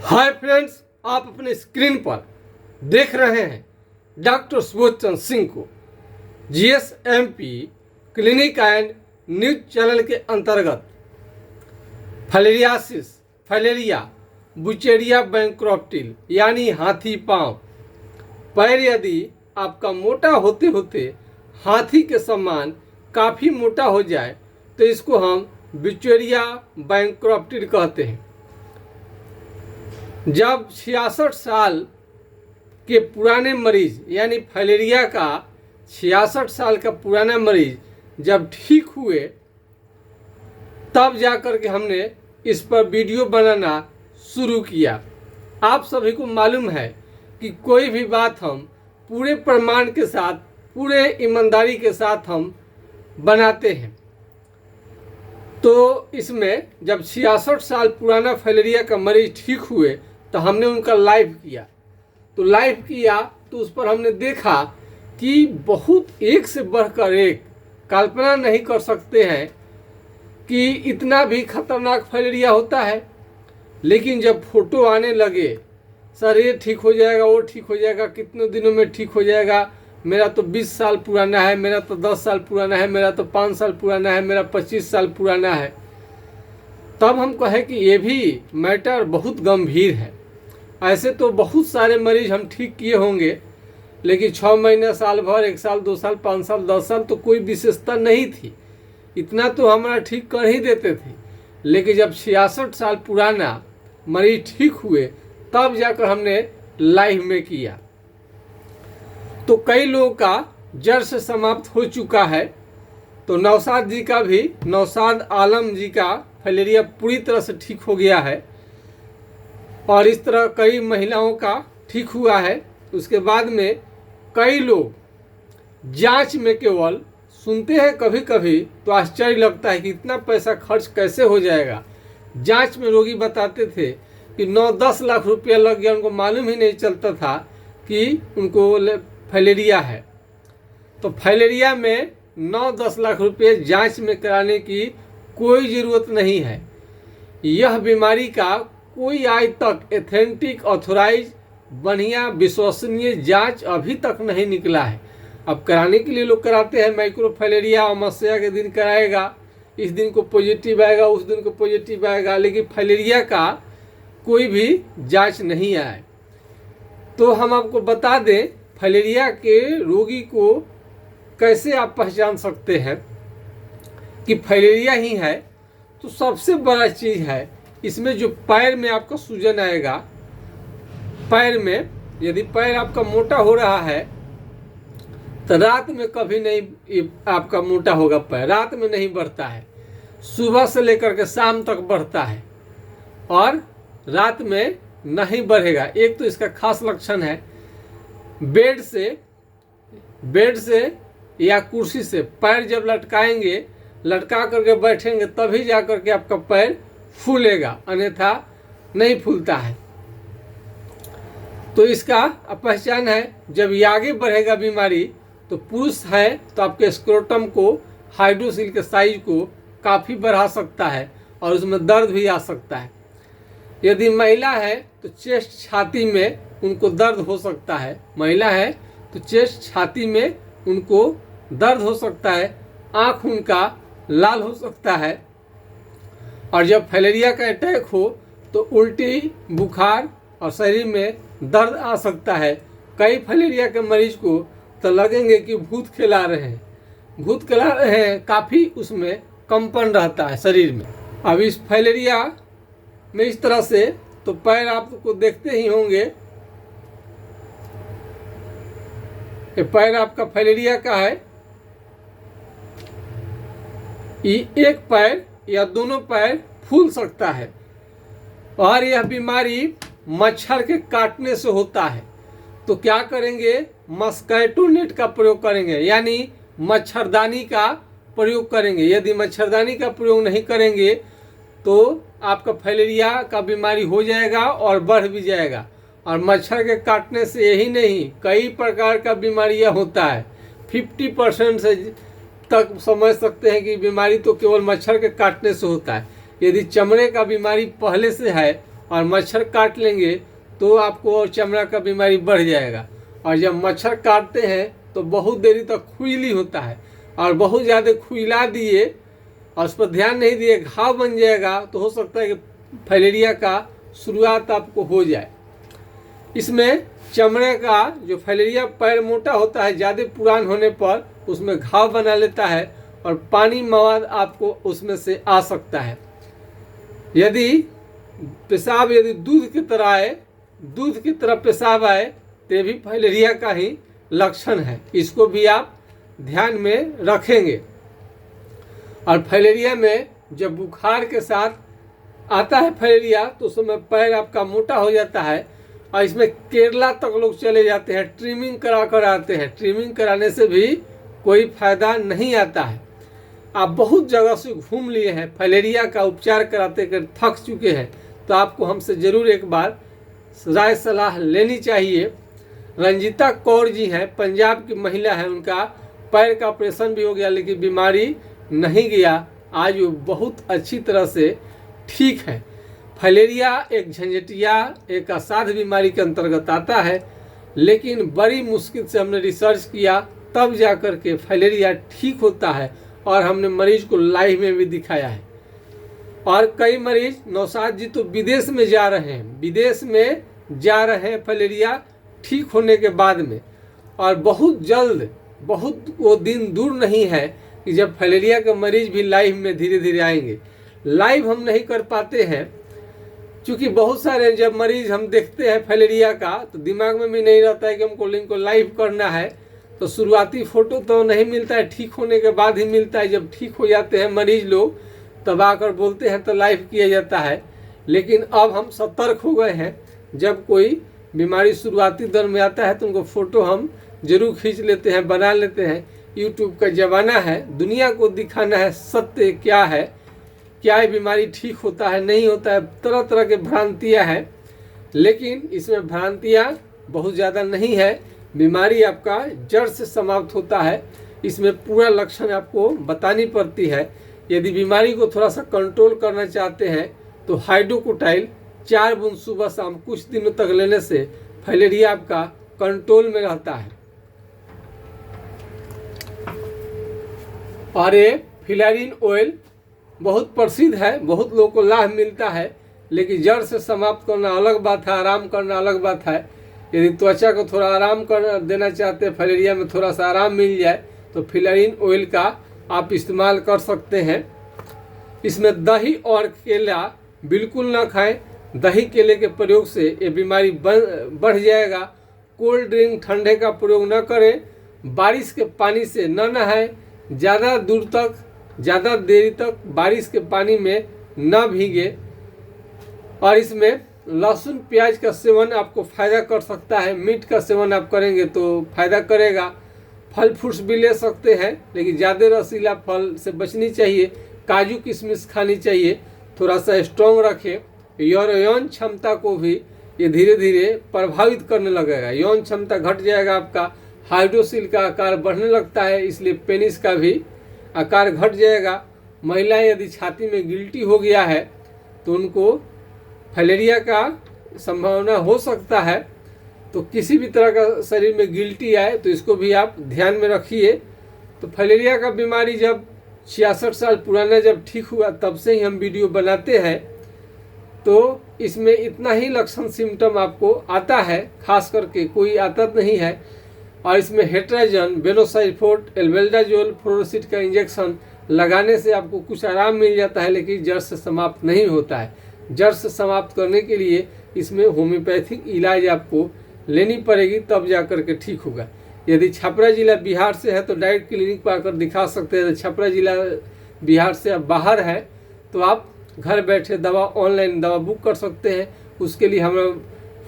Hi friends, आप अपने screen पर देख रहे हैं डॉक्टर सुबोध चंद्र सिंह को जीएसएमपी क्लिनिक एंड न्यूज चैनल के अंतर्गत फाइलेरियासिस, फाइलेरिया, बुचेरिया बैंक्रप्टिल यानी हाथी पांव। पैर यदि आपका मोटा होते होते हाथी के समान काफ़ी मोटा हो जाए तो इसको हम बुचेरिया बैंक्रप्टिल कहते हैं। जब 66 साल के पुराने मरीज यानी फाइलेरिया का 66 साल का पुराना मरीज जब ठीक हुए तब जाकर के हमने इस पर वीडियो बनाना शुरू किया। आप सभी को मालूम है कि कोई भी बात हम पूरे प्रमाण के साथ, पूरे ईमानदारी के साथ हम बनाते हैं। तो इसमें जब 66 साल पुराना फाइलेरिया का मरीज ठीक हुए तो हमने उनका लाइव किया। तो लाइव किया तो उस पर हमने देखा कि बहुत एक से बढ़कर एक, कल्पना नहीं कर सकते हैं कि इतना भी खतरनाक फाइलेरिया होता है। लेकिन जब फोटो आने लगे, सर ये ठीक हो जाएगा, वो ठीक हो जाएगा, कितने दिनों में ठीक हो जाएगा, मेरा तो 20 साल पुराना है, मेरा तो 10 साल पुराना है, मेरा तो 5 साल पुराना है, मेरा 25 साल पुराना है, तब हम कहें कि ये भी मैटर बहुत गंभीर है। ऐसे तो बहुत सारे मरीज हम ठीक किए होंगे, लेकिन 6 महीने, साल भर, 1 साल, 2 साल, 5 साल, 10 साल तो कोई विशेषता नहीं थी, इतना तो हमारा ठीक कर ही देते थे। लेकिन जब 66 साल पुराना मरीज ठीक हुए तब जाकर हमने लाइव में किया तो कई लोगों का जड़ से समाप्त हो चुका है। तो नौशाद जी का भी, नौशाद आलम जी का फाइलेरिया पूरी तरह से ठीक हो गया है और इस तरह कई महिलाओं का ठीक हुआ है। उसके बाद में कई लोग जांच में केवल सुनते हैं, कभी कभी तो आश्चर्य लगता है कि इतना पैसा खर्च कैसे हो जाएगा। जांच में रोगी बताते थे कि 9-10 लाख रुपया लग गया, उनको मालूम ही नहीं चलता था कि उनको फाइलेरिया है। तो फाइलेरिया में 9-10 लाख रुपये जांच में कराने की कोई ज़रूरत नहीं है। यह बीमारी का कोई आज तक एथेंटिक, ऑथोराइज, बढ़िया, विश्वसनीय जांच अभी तक नहीं निकला है। अब कराने के लिए लोग कराते हैं, माइक्रोफाइलेरिया अमावस्या के दिन कराएगा, इस दिन को पॉजिटिव आएगा, उस दिन को पॉजिटिव आएगा, लेकिन फाइलेरिया का कोई भी जांच नहीं आया। तो हम आपको बता दें फाइलेरिया के रोगी को कैसे आप पहचान सकते हैं कि फाइलेरिया ही है। तो सबसे बड़ा चीज़ है इसमें जो पैर में आपका सूजन आएगा। पैर में यदि पैर आपका मोटा हो रहा है तो रात में कभी नहीं आपका मोटा होगा, पैर रात में नहीं बढ़ता है, सुबह से लेकर के शाम तक बढ़ता है और रात में नहीं बढ़ेगा। एक तो इसका खास लक्षण है बेड से या कुर्सी से पैर जब लटकाएंगे, लटका करके बैठेंगे तभी जा करके आपका पैर फूलेगा, अन्यथा नहीं फूलता है। तो इसका पहचान है। जब ये आगे बढ़ेगा बीमारी तो पुरुष है तो आपके स्क्रोटम को, हाइड्रोसिल के साइज को काफ़ी बढ़ा सकता है और उसमें दर्द भी आ सकता है। यदि महिला है तो चेस्ट, छाती में उनको दर्द हो सकता है। महिला है तो चेस्ट, छाती में उनको दर्द हो सकता है, आँख उनका लाल हो सकता है। और जब फाइलेरिया का अटैक हो तो उल्टी, बुखार और शरीर में दर्द आ सकता है। कई फाइलेरिया के मरीज को तो लगेंगे कि भूत खेला रहे हैं, काफ़ी उसमें कंपन रहता है शरीर में। अब इस फाइलेरिया में इस तरह से तो पैर आपको देखते ही होंगे, ये पैर आपका फाइलेरिया का है। एक पैर या दोनों पैर फूल सकता है और यह बीमारी मच्छर के काटने से होता है। तो क्या करेंगे, मस्कीटो नेट का प्रयोग करेंगे, यानी मच्छरदानी का प्रयोग करेंगे। यदि मच्छरदानी का प्रयोग नहीं करेंगे तो आपका फाइलेरिया का बीमारी हो जाएगा और बढ़ भी जाएगा। और मच्छर के काटने से यही नहीं, कई प्रकार का बीमारियां होता है। 50% से तक समझ सकते हैं कि बीमारी तो केवल मच्छर के काटने से होता है। यदि चमड़े का बीमारी पहले से है और मच्छर काट लेंगे तो आपको और चमड़ा का बीमारी बढ़ जाएगा। और जब मच्छर काटते हैं तो बहुत देरी तक खुजली होता है, और बहुत ज़्यादा खुजला दिए और उस पर ध्यान नहीं दिए, घाव बन जाएगा, तो हो सकता है कि फाइलेरिया का शुरुआत आपको हो जाए। इसमें चमड़े का जो फाइलेरिया पैर मोटा होता है, ज़्यादा पुरान होने पर उसमें घाव बना लेता है और पानी मवाद आपको उसमें से आ सकता है। यदि पेशाब यदि दूध की तरह आए, दूध की तरह पेशाब आए, तो ये भी फाइलेरिया का ही लक्षण है। इसको भी आप ध्यान में रखेंगे। और फाइलेरिया में जब बुखार के साथ आता है फाइलेरिया, तो उस समय पैर आपका मोटा हो जाता है और इसमें केरला तक लोग चले जाते हैं, ट्रिमिंग करा कर आते हैं। ट्रिमिंग कराने से भी कोई फायदा नहीं आता है। आप बहुत जगह से घूम लिए हैं, फाइलेरिया का उपचार कराते कर थक चुके हैं, तो आपको हमसे ज़रूर एक बार राय सलाह लेनी चाहिए। रंजीता कौर जी हैं, पंजाब की महिला है, उनका पैर का ऑपरेशन भी हो गया लेकिन बीमारी नहीं गया, आज वो बहुत अच्छी तरह से ठीक है। फाइलेरिया एक झंझटिया, एक असाध्य बीमारी के अंतर्गत आता है, लेकिन बड़ी मुश्किल से हमने रिसर्च किया, तब जा कर के फाइलेरिया ठीक होता है और हमने मरीज को लाइव में भी दिखाया है। और कई मरीज, नौशाद जी तो विदेश में जा रहे हैं, विदेश में जा रहे हैं फाइलेरिया ठीक होने के बाद में। और बहुत जल्द, बहुत वो दिन दूर नहीं है कि जब फाइलेरिया के मरीज भी लाइव में धीरे धीरे आएंगे। लाइव हम नहीं कर पाते हैं क्योंकि बहुत सारे जब मरीज हम देखते हैं फाइलेरिया का, तो दिमाग में भी नहीं रहता है कि हमको लिंक को लाइव करना है, तो शुरुआती फ़ोटो तो नहीं मिलता है, ठीक होने के बाद ही मिलता है। जब ठीक हो जाते हैं मरीज लोग तब आकर बोलते हैं तो लाइव किया जाता है। लेकिन अब हम सतर्क हो गए हैं, जब कोई बीमारी शुरुआती दौर में आता है तो उनको फ़ोटो हम जरूर खींच लेते हैं, बना लेते हैं। यूट्यूब का ज़माना है, दुनिया को दिखाना है सत्य क्या है, क्या ये बीमारी ठीक होता है नहीं होता है। तरह तरह के भ्रांतियाँ हैं, लेकिन इसमें भ्रांतियाँ बहुत ज़्यादा नहीं है। बीमारी आपका जड़ से समाप्त होता है, इसमें पूरा लक्षण आपको बतानी पड़ती है। यदि बीमारी को थोड़ा सा कंट्रोल करना चाहते हैं तो हाइड्रोकोटाइल 4 बूंद सुबह शाम कुछ दिनों तक लेने से फाइलेरिया आपका कंट्रोल में रहता है। और ये फिलारिन ऑयल बहुत प्रसिद्ध है, बहुत लोगों को लाभ मिलता है, लेकिन जड़ से समाप्त करना अलग बात है, आराम करना अलग बात है। यदि त्वचा को थोड़ा आराम कर देना चाहते हैं, फाइलेरिया में थोड़ा सा आराम मिल जाए, तो फिलारिन ऑयल का आप इस्तेमाल कर सकते हैं। इसमें दही और केला बिल्कुल ना खाएं, दही केले के प्रयोग से ये बीमारी बढ़ जाएगा। कोल्ड ड्रिंक ठंडे का प्रयोग न करें, बारिश के पानी से न नहाएं, ज़्यादा दूर तक, ज़्यादा देरी तक बारिश के पानी में न भीगे। और इसमें लहसुन प्याज का सेवन आपको फ़ायदा कर सकता है। मीट का सेवन आप करेंगे तो फ़ायदा करेगा। फल फ्रूट्स भी ले सकते हैं, लेकिन ज़्यादा रसीला फल से बचनी चाहिए। काजू किशमिश खानी चाहिए, थोड़ा सा स्ट्रॉन्ग रखें। यौन क्षमता को भी ये धीरे धीरे प्रभावित करने लगेगा। यौन क्षमता घट जाएगा, आपका हाइड्रोसिल का आकार बढ़ने लगता है, इसलिए पेनिस का भी आकार घट जाएगा। महिलाएं यदि छाती में गिल्टी हो गया है तो उनको फाइलेरिया का संभावना हो सकता है। तो किसी भी तरह का शरीर में गिल्टी आए तो इसको भी आप ध्यान में रखिए। तो फाइलेरिया का बीमारी जब 66 साल पुराना जब ठीक हुआ, तब से ही हम वीडियो बनाते हैं। तो इसमें इतना ही लक्षण सिम्टम आपको आता है, खास करके कोई आता नहीं है। और इसमें हेट्राजन, बेनोसाइफोट, एल्बेंडाजोल, फ्लोरोसिड का इंजेक्शन लगाने से आपको कुछ आराम मिल जाता है, लेकिन जड़ से समाप्त नहीं होता है। जड़ से समाप्त करने के लिए इसमें होम्योपैथिक इलाज आपको लेनी पड़ेगी, तब जा कर के ठीक होगा। यदि छपरा जिला बिहार से है तो डायरेक्ट क्लिनिक पर आकर दिखा सकते हैं। छपरा जिला बिहार से अब बाहर है तो आप घर बैठे दवा, ऑनलाइन दवा बुक कर सकते हैं। उसके लिए हमारा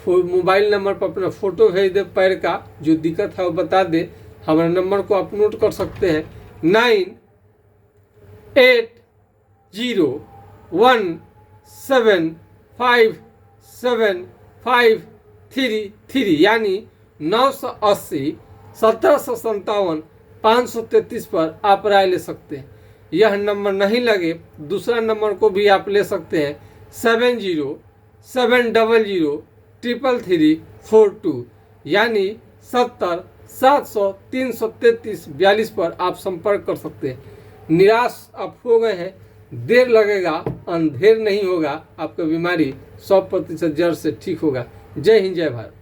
मोबाइल नंबर पर अपना फ़ोटो भेज दे, पैर का जो दिक्कत है वो बता दे। हमारे नंबर को आप नोट कर सकते हैं, 9807575333, यानी 980 1757 533 पर आप राय ले सकते हैं। यह नंबर नहीं लगे, दूसरा नंबर को भी आप ले सकते हैं, 70033342 यानी 70-700-333-42 पर आप संपर्क कर सकते हैं। निराश आप हो गए हैं, देर लगेगा, अंधेर नहीं होगा, आपका बीमारी 100% जड़ से ठीक होगा। जय हिंद, जय भारत।